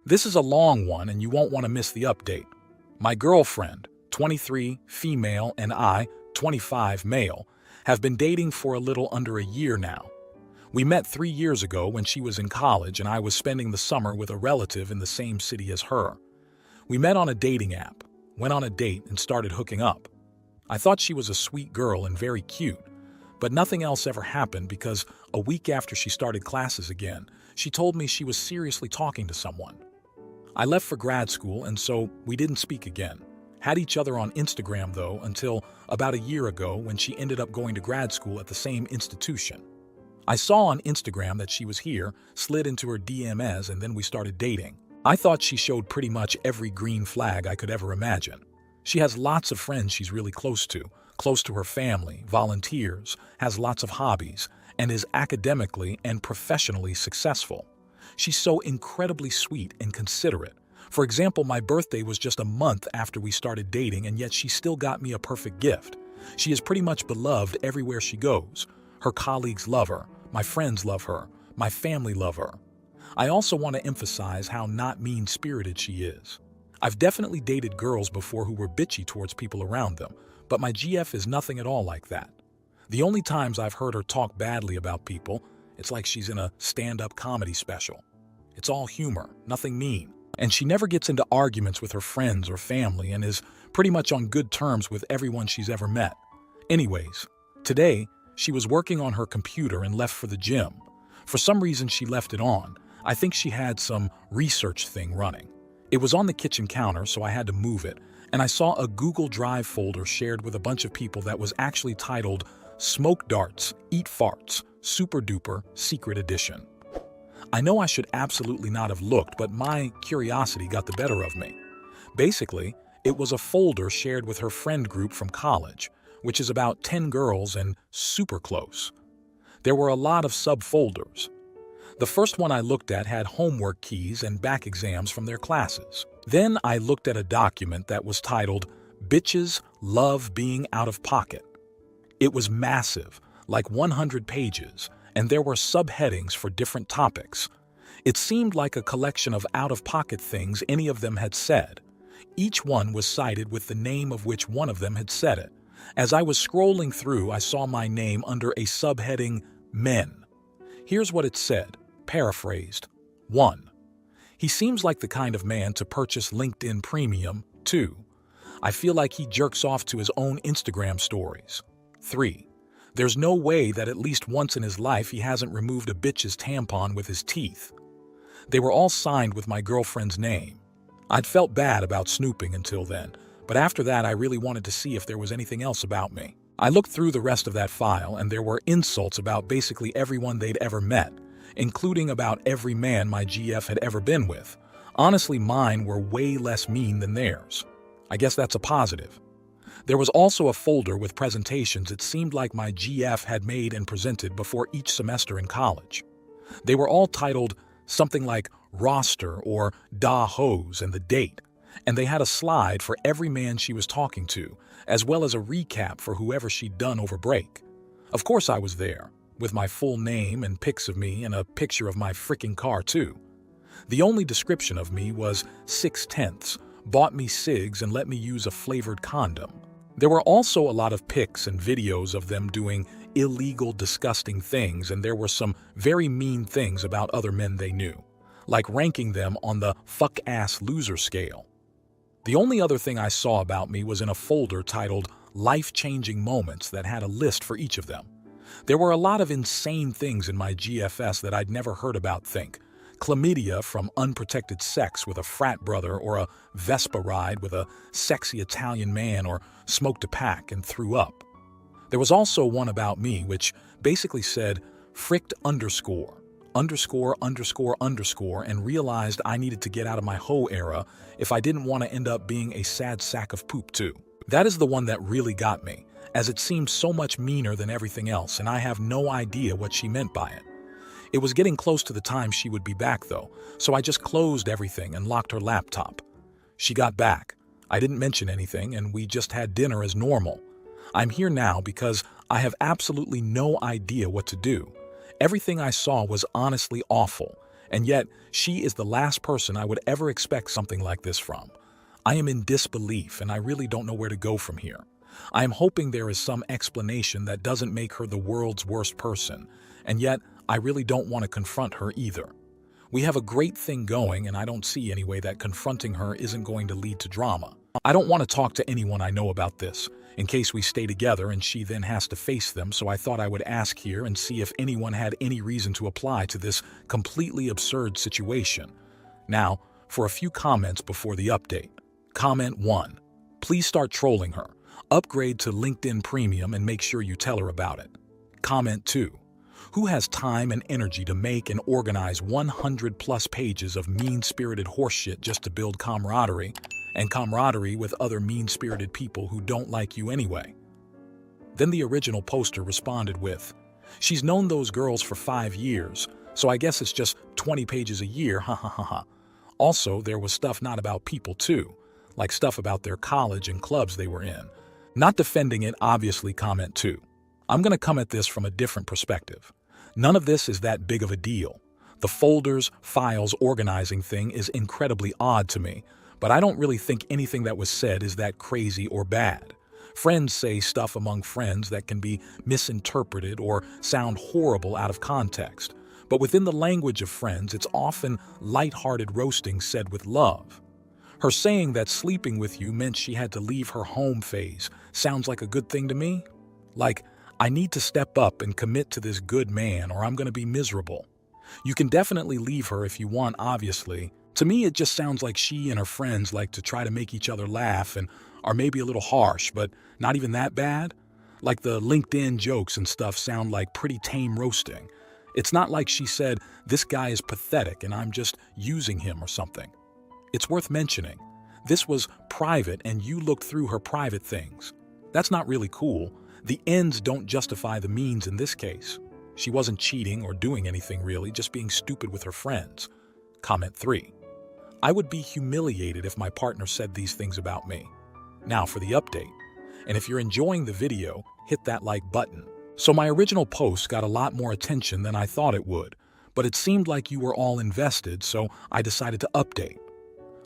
This is a long one and you won't want to miss the update. My girlfriend, 23, female, and I, 25, male, have been dating for a little under a year now. We met 3 years ago when she was in college and I was spending the summer with a relative in the same city as her. We met on a dating app, went on a date, and started hooking up. I thought she was a sweet girl and very cute, but nothing else ever happened because a week after she started classes again, she told me she was seriously talking to someone. I left for grad school and so we didn't speak again. Had each other on Instagram though until about a year ago when she ended up going to grad school at the same institution. I saw on Instagram that she was here, slid into her DMs, and then we started dating. I thought she showed pretty much every green flag I could ever imagine. She has lots of friends she's really close to her family, volunteers, has lots of hobbies, and is academically and professionally successful. She's so incredibly sweet and considerate. For example, my birthday was just a month after we started dating, and yet she still got me a perfect gift. She is pretty much beloved everywhere she goes. Her colleagues love her, my friends love her, my family love her. I also want to emphasize how not mean-spirited she is. I've definitely dated girls before who were bitchy towards people around them, but my GF is nothing at all like that. The only times I've heard her talk badly about people, it's like she's in a stand-up comedy special. It's all humor, nothing mean. And she never gets into arguments with her friends or family and is pretty much on good terms with everyone she's ever met. Anyways, today, she was working on her computer and left for the gym. For some reason, she left it on. I think she had some research thing running. It was on the kitchen counter, so I had to move it, and I saw a Google Drive folder shared with a bunch of people that was actually titled Smoke Darts, Eat Farts, Super Duper, Secret Edition. I know I should absolutely not have looked, but my curiosity got the better of me. Basically, it was a folder shared with her friend group from college, which is about 10 girls and super close. There were a lot of subfolders. The first one I looked at had homework keys and back exams from their classes. Then I looked at a document that was titled, Bitches Love Being Out of Pocket. It was massive, like 100 pages, and there were subheadings for different topics. It seemed like a collection of out-of-pocket things any of them had said. Each one was cited with the name of which one of them had said it. As I was scrolling through, I saw my name under a subheading, Men. Here's what it said, paraphrased. 1. He seems like the kind of man to purchase LinkedIn Premium. 2. I feel like he jerks off to his own Instagram stories. 3. There's no way that at least once in his life he hasn't removed a bitch's tampon with his teeth. They were all signed with my girlfriend's name. I'd felt bad about snooping until then, but after that I really wanted to see if there was anything else about me. I looked through the rest of that file and there were insults about basically everyone they'd ever met, including about every man my GF had ever been with. Honestly, mine were way less mean than theirs. I guess that's a positive. There was also a folder with presentations it seemed like my GF had made and presented before each semester in college. They were all titled something like Roster or Da Hose and the date, and they had a slide for every man she was talking to, as well as a recap for whoever she'd done over break. Of course I was there, with my full name and pics of me and a picture of my freaking car too. The only description of me was 6/10, bought me cigs and let me use a flavored condom. There were also a lot of pics and videos of them doing illegal, disgusting things, and there were some very mean things about other men they knew, like ranking them on the fuck-ass loser scale. The only other thing I saw about me was in a folder titled Life-Changing Moments that had a list for each of them. There were a lot of insane things in my GFS that I'd never heard about. Think chlamydia from unprotected sex with a frat brother, or a Vespa ride with a sexy Italian man, or smoked a pack and threw up. There was also one about me which basically said fricked underscore and realized I needed to get out of my hoe era if I didn't want to end up being a sad sack of poop too. That is the one that really got me, as it seemed so much meaner than everything else, and I have no idea what she meant by it. It was getting close to the time she would be back though, so I just closed everything and locked her laptop. She got back. I didn't mention anything and we just had dinner as normal. I'm here now because I have absolutely no idea what to do. Everything I saw was honestly awful, And yet, she is the last person I would ever expect something like this from. I am in disbelief and I really don't know where to go from here. I am hoping there is some explanation that doesn't make her the world's worst person, and yet I really don't want to confront her either. We have a great thing going and I don't see any way that confronting her isn't going to lead to drama. I don't want to talk to anyone I know about this, in case we stay together and she then has to face them, so I thought I would ask here and see if anyone had any reason to apply to this completely absurd situation. Now, for a few comments before the update. Comment 1. Please start trolling her. Upgrade to LinkedIn Premium and make sure you tell her about it. Comment 2. Who has time and energy to make and organize 100+ pages of mean-spirited horseshit just to build camaraderie, and camaraderie with other mean-spirited people who don't like you anyway? Then the original poster responded with, she's known those girls for 5 years, so I guess it's just 20 pages a year, ha ha ha ha. Also, there was stuff not about people too, like stuff about their college and clubs they were in. Not defending it, obviously. Comment 2. I'm gonna come at this from a different perspective. None of this is that big of a deal. The folders, files, organizing thing is incredibly odd to me, but I don't really think anything that was said is that crazy or bad. Friends say stuff among friends that can be misinterpreted or sound horrible out of context, but within the language of friends, it's often light-hearted roasting said with love. Her saying that sleeping with you meant she had to leave her home phase sounds like a good thing to me. Like, I need to step up and commit to this good man or I'm going to be miserable. You can definitely leave her if you want, obviously. To me, it just sounds like she and her friends like to try to make each other laugh and are maybe a little harsh, but not even that bad. Like the LinkedIn jokes and stuff sound like pretty tame roasting. It's not like she said, this guy is pathetic and I'm just using him or something. It's worth mentioning, this was private and you looked through her private things. That's not really cool. The ends don't justify the means in this case. She wasn't cheating or doing anything really, just being stupid with her friends. Comment 3. I would be humiliated if my partner said these things about me. Now for the update. And if you're enjoying the video, hit that like button. So my original post got a lot more attention than I thought it would, but it seemed like you were all invested, so I decided to update.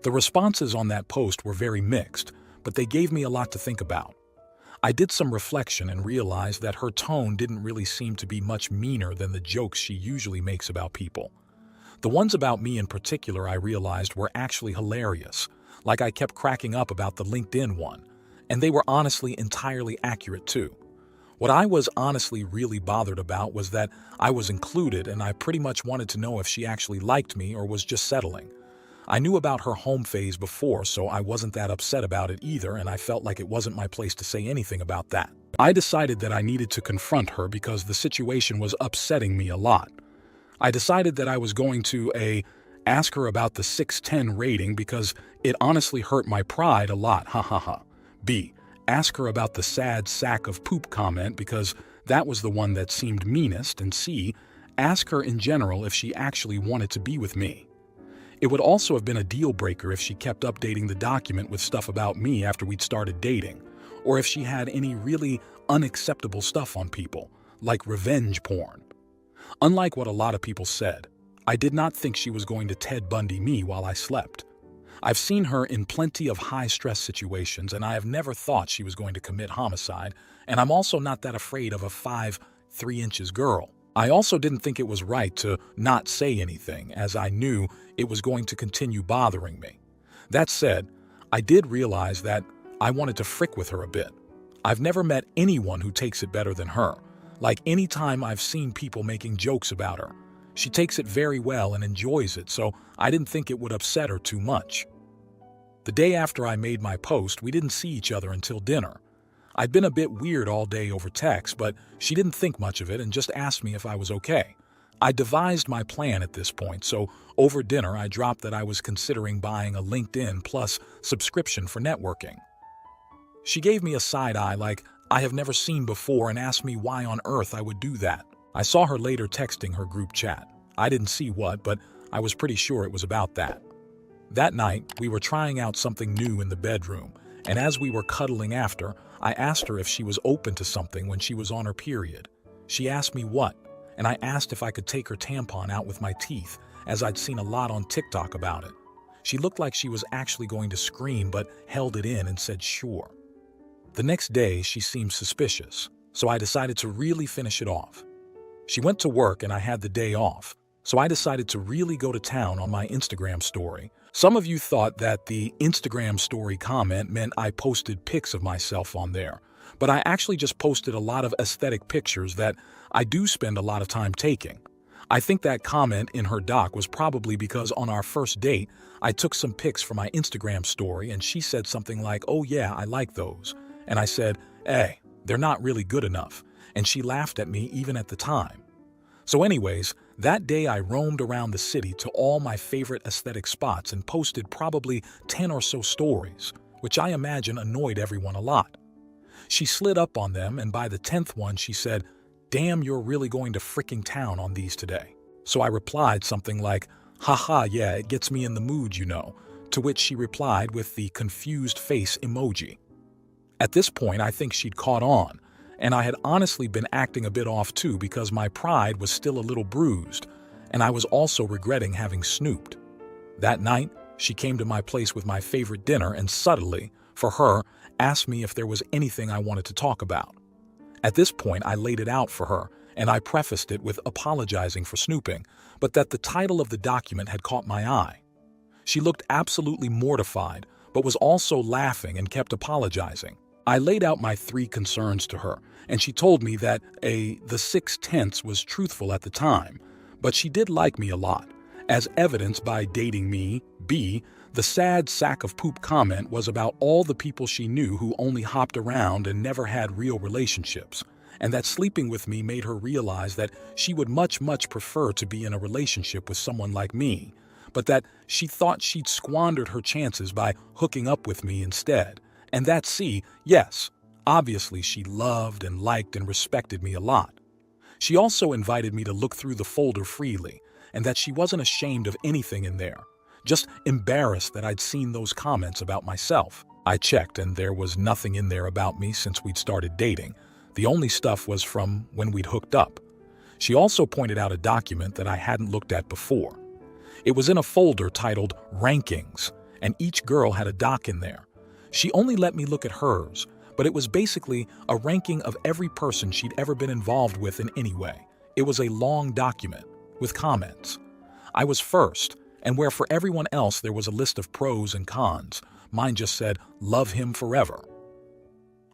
The responses on that post were very mixed, but they gave me a lot to think about. I did some reflection and realized that her tone didn't really seem to be much meaner than the jokes she usually makes about people. The ones about me in particular I realized were actually hilarious, like I kept cracking up about the LinkedIn one, and they were honestly entirely accurate too. What I was honestly really bothered about was that I was included and I pretty much wanted to know if she actually liked me or was just settling. I knew about her home phase before, so I wasn't that upset about it either, and I felt like it wasn't my place to say anything about that. I decided that I needed to confront her because the situation was upsetting me a lot. I decided that I was going to ask her about the 610 rating because it honestly hurt my pride a lot, ha ha ha. B. Ask her about the sad sack of poop comment because that was the one that seemed meanest, and C. Ask her in general if she actually wanted to be with me. It would also have been a deal breaker if she kept updating the document with stuff about me after we'd started dating, or if she had any really unacceptable stuff on people, like revenge porn. Unlike what a lot of people said, I did not think she was going to Ted Bundy me while I slept. I've seen her in plenty of high-stress situations, and I have never thought she was going to commit homicide, and I'm also not that afraid of a 5'3" girl. I also didn't think it was right to not say anything, as I knew it was going to continue bothering me. That said, I did realize that I wanted to frick with her a bit. I've never met anyone who takes it better than her. Like any time I've seen people making jokes about her, she takes it very well and enjoys it, so I didn't think it would upset her too much. The day after I made my post, we didn't see each other until dinner. I'd been a bit weird all day over text, but she didn't think much of it and just asked me if I was okay. I devised my plan at this point, so over dinner I dropped that I was considering buying a LinkedIn Plus subscription for networking. She gave me a side eye like I have never seen before and asked me why on earth I would do that. I saw her later texting her group chat. I didn't see what, but I was pretty sure it was about that. That night, we were trying out something new in the bedroom, and as we were cuddling after, I asked her if she was open to something when she was on her period. She asked me what, and I asked if I could take her tampon out with my teeth, as I'd seen a lot on TikTok about it. She looked like she was actually going to scream but held it in and said sure. The next day, she seemed suspicious, so I decided to really finish it off. She went to work and I had the day off, so I decided to really go to town on my Instagram story. Some of you thought that the Instagram story comment meant I posted pics of myself on there, but I actually just posted a lot of aesthetic pictures that I do spend a lot of time taking. I think that comment in her doc was probably because on our first date, I took some pics for my Instagram story and she said something like, "Oh yeah, I like those." And I said, "Hey, they're not really good enough." And she laughed at me even at the time. So anyways, that day I roamed around the city to all my favorite aesthetic spots and posted probably 10 or so stories, which I imagine annoyed everyone a lot. She slid up on them and by the 10th one she said, "Damn, you're really going to fricking town on these today." So I replied something like, "Haha, yeah, it gets me in the mood, you know," to which she replied with the confused face emoji. At this point, I think she'd caught on, and I had honestly been acting a bit off too because my pride was still a little bruised, and I was also regretting having snooped. That night, she came to my place with my favorite dinner and subtly, for her, asked me if there was anything I wanted to talk about. At this point, I laid it out for her, and I prefaced it with apologizing for snooping, but that the title of the document had caught my eye. She looked absolutely mortified, but was also laughing and kept apologizing. I laid out my 3 concerns to her, and she told me that A, the 6 tenths was truthful at the time, but she did like me a lot, as evidenced by dating me. B, the sad sack of poop comment was about all the people she knew who only hopped around and never had real relationships, and that sleeping with me made her realize that she would much prefer to be in a relationship with someone like me, but that she thought she'd squandered her chances by hooking up with me instead. And that C, yes, obviously she loved and liked and respected me a lot. She also invited me to look through the folder freely, and that she wasn't ashamed of anything in there, just embarrassed that I'd seen those comments about myself. I checked and there was nothing in there about me since we'd started dating. The only stuff was from when we'd hooked up. She also pointed out a document that I hadn't looked at before. It was in a folder titled Rankings, and each girl had a doc in there. She only let me look at hers, but it was basically a ranking of every person she'd ever been involved with in any way. It was a long document, with comments. I was first, and where for everyone else there was a list of pros and cons, mine just said, "Love him forever."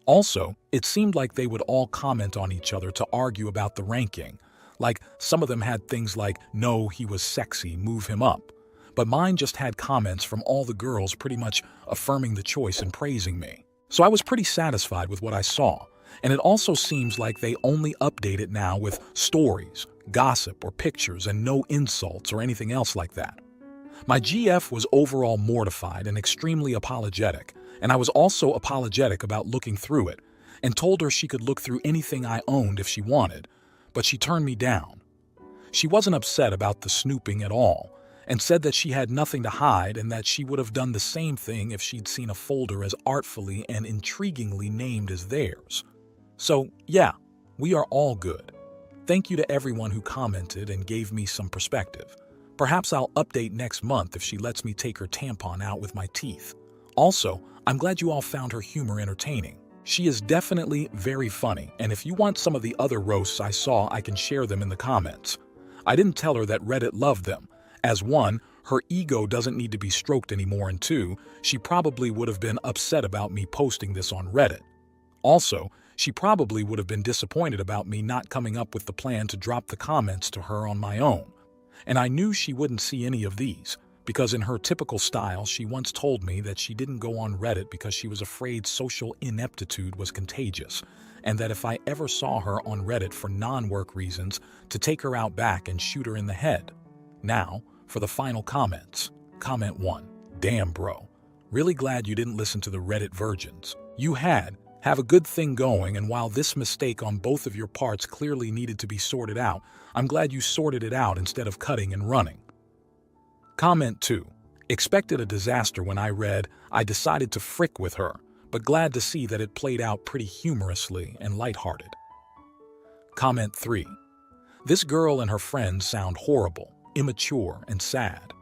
Also, it seemed like they would all comment on each other to argue about the ranking. Like, some of them had things like, "No, he was sexy, move him up." But mine just had comments from all the girls pretty much affirming the choice and praising me. So I was pretty satisfied with what I saw, and it also seems like they only update it now with stories, gossip, or pictures, and no insults or anything else like that. My GF was overall mortified and extremely apologetic, and I was also apologetic about looking through it, and told her she could look through anything I owned if she wanted, but she turned me down. She wasn't upset about the snooping at all, and said that she had nothing to hide and that she would have done the same thing if she'd seen a folder as artfully and intriguingly named as theirs. So, yeah, we are all good. Thank you to everyone who commented and gave me some perspective. Perhaps I'll update next month if she lets me take her tampon out with my teeth. Also, I'm glad you all found her humor entertaining. She is definitely very funny, and if you want some of the other roasts I saw, I can share them in the comments. I didn't tell her that Reddit loved them, as 1, her ego doesn't need to be stroked anymore, and 2, she probably would have been upset about me posting this on Reddit. Also, she probably would have been disappointed about me not coming up with the plan to drop the comments to her on my own. And I knew she wouldn't see any of these, because in her typical style, she once told me that she didn't go on Reddit because she was afraid social ineptitude was contagious, and that if I ever saw her on Reddit for non-work reasons, to take her out back and shoot her in the head. Now, for the final comments. Comment 1. Damn, bro. Really glad you didn't listen to the Reddit virgins. You have a good thing going, and while this mistake on both of your parts clearly needed to be sorted out, I'm glad you sorted it out instead of cutting and running. Comment 2. Expected a disaster when I read, "I decided to frick with her," but glad to see that it played out pretty humorously and lighthearted. Comment 3. This girl and her friends sound horrible. immature, and sad.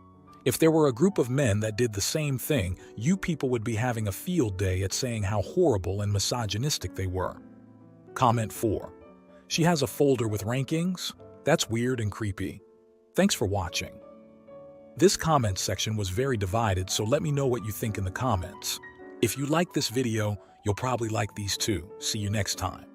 If there were a group of men that did the same thing, you people would be having a field day at saying how horrible and misogynistic they were. Comment 4. She has a folder with rankings? That's weird and creepy. Thanks for watching. This comment section was very divided, so let me know what you think in the comments. If you like this video, you'll probably like these too. See you next time.